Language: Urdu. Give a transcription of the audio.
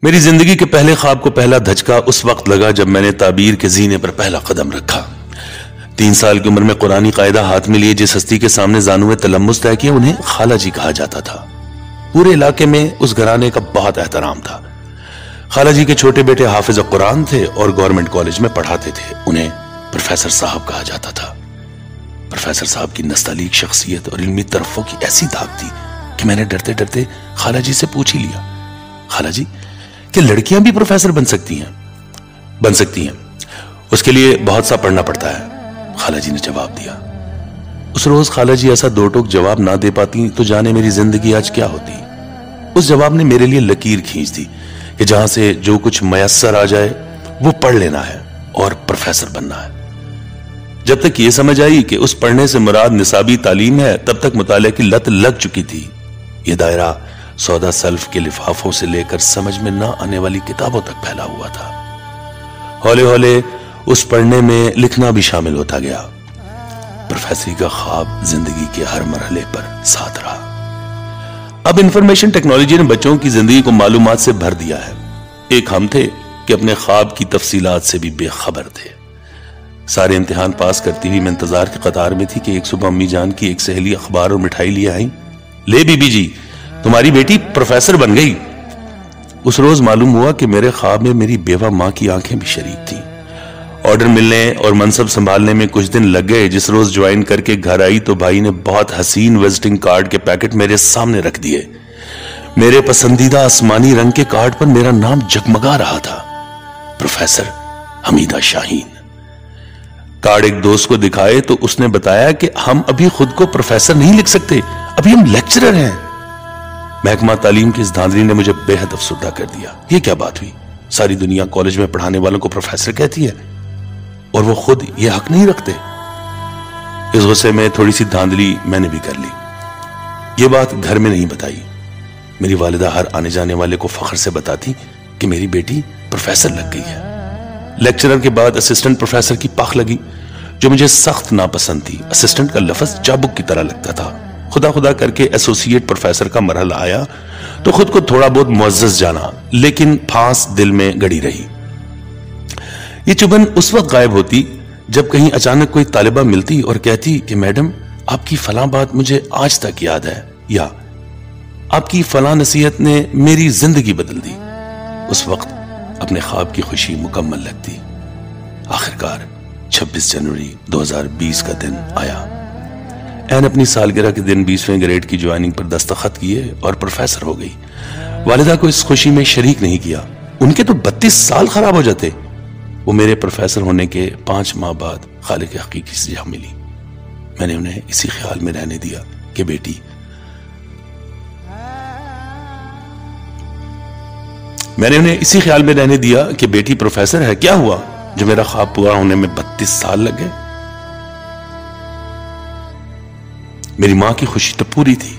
میری زندگی کے پہلے خواب کو پہلا دھچکا اس وقت لگا جب میں نے تعبیر کے زینے پر پہلا قدم رکھا۔ 3 سال کی عمر میں قرآنی قاعدہ ہاتھ میں لیے جس ہستی کے سامنے زانوے تلمس طے کیا انہیں خالہ جی کہا جاتا تھا۔ پورے علاقے میں اس گھرانے کا بہت احترام تھا۔ خالہ جی کے چھوٹے بیٹے حافظ قرآن تھے اور گورنمنٹ کالج میں پڑھاتے تھے، انہیں پروفیسر صاحب کہا جاتا تھا۔ پروفیسر صاحب کی نستعلیق شخصیت اور علمی طرفوں کی ایسی دھاک تھی کہ میں نے ڈرتے ڈرتے خالہ جی سے پوچھ ہی لیا، خالہ جی کہ لڑکیاں بھی پروفیسر بن سکتی ہیں، اس کے لیے بہت سا پڑھنا پڑتا ہے، خالہ جی نے جواب دیا۔ اس روز خالہ جی ایسا دو ٹوک جواب نہ دے پاتی تو جانے میری زندگی آج کیا ہوتی۔ اس جواب نے میرے لیے لکیر کھینچ دی کہ جہاں سے جو کچھ میسر آ جائے وہ پڑھ لینا ہے اور پروفیسر بننا ہے۔ جب تک یہ سمجھ آئی کہ اس پڑھنے سے مراد نصابی تعلیم ہے تب تک مطالعے کی لت لگ چکی تھی۔ یہ دائرہ سودا سلف کے لفافوں سے لے کر سمجھ میں نہ آنے والی کتابوں تک پھیلا ہوا تھا۔ ہولے ہولے اس پڑھنے میں لکھنا بھی شامل ہوتا گیا۔ پروفیسری کا خواب زندگی کے ہر مرحلے پر ساتھ رہا۔ اب انفارمیشن ٹیکنالوجی نے بچوں کی زندگی کو معلومات سے بھر دیا ہے۔ ایک ہم تھے کہ اپنے خواب کی تفصیلات سے بھی بے خبر تھے۔ سارے امتحان پاس کرتی ہوئی میں انتظار کی قطار میں تھی کہ ایک صبح امی جان کی ایک سہیلی اخبار اور مٹھائی لے آئی۔ لے بی بی جی، تمہاری بیٹی پروفیسر بن گئی۔ اس روز معلوم ہوا کہ میرے خواب میں میری بیوہ ماں کی آنکھیں بھی شریک تھیں۔ آرڈر ملنے اور منصب سنبھالنے میں کچھ دن لگ گئے۔ جس روز جوائن کر کے گھر آئی تو بھائی نے بہت حسین وزٹنگ کارڈ کے پیکٹ میرے سامنے رکھ دیے۔ میرے پسندیدہ آسمانی رنگ کے کارڈ پر میرا نام جگمگا رہا تھا، پروفیسر حمیدہ شاہین۔ کارڈ ایک دوست کو دکھائے تو اس نے بتایا کہ ہم ابھی خود کو پروفیسر نہیں لکھ سکتے، ابھی ہم لیکچرر ہیں۔ محکمہ تعلیم کی اس دھاندلی نے مجھے بے حد افسردہ کر دیا۔ یہ کیا بات ہوئی؟ ساری دنیا کالج میں پڑھانے والوں کو پروفیسر کہتی ہے اور وہ خود یہ حق نہیں رکھتے۔ اس غصے میں تھوڑی سی دھاندلی میں نے بھی کر لی۔ یہ بات گھر میں نہیں بتائی۔ میری والدہ ہر آنے جانے والے کو فخر سے بتاتی کہ میری بیٹی پروفیسر لگ گئی ہے۔ لیکچرر کے بعد اسسٹنٹ پروفیسر کی پاخ لگی جو مجھے سخت ناپسند تھی۔ اسسٹنٹ کا لفظ چابک کی طرح لگتا تھا۔ خدا خدا کر کے ایسوسیٹ پروفیسر کا مرحلہ آیا تو خود کو تھوڑا بہت معزز جانا، لیکن پھانس دل میں گڑی رہی۔ یہ چبھن اس وقت غائب ہوتی جب کہیں اچانک کوئی طالبہ ملتی اور کہتی کہ میڈم آپ کی فلاں بات مجھے آج تک یاد ہے، یا آپ کی فلاں نصیحت نے میری زندگی بدل دی۔ اس وقت اپنے خواب کی خوشی مکمل لگتی۔ آخرکار 26 جنوری 2020 کا دن آیا۔ این اپنی سالگرہ کے دن 20ویں گریڈ کی جوائننگ پر دستخط کیے اور پروفیسر ہو گئی۔ والدہ کو اس خوشی میں شریک نہیں کیا، ان کے تو 32 سال خراب ہو جاتے۔ وہ میرے پروفیسر ہونے کے 5 ماہ بعد خالق حقیقی سے جا ملی۔ میں نے انہیں اسی خیال میں رہنے دیا کہ بیٹی پروفیسر ہے۔ کیا ہوا جو میرا خواب پورا ہونے میں 32 سال لگ گئے؟ میری ماں کی خوشی تو پوری تھی۔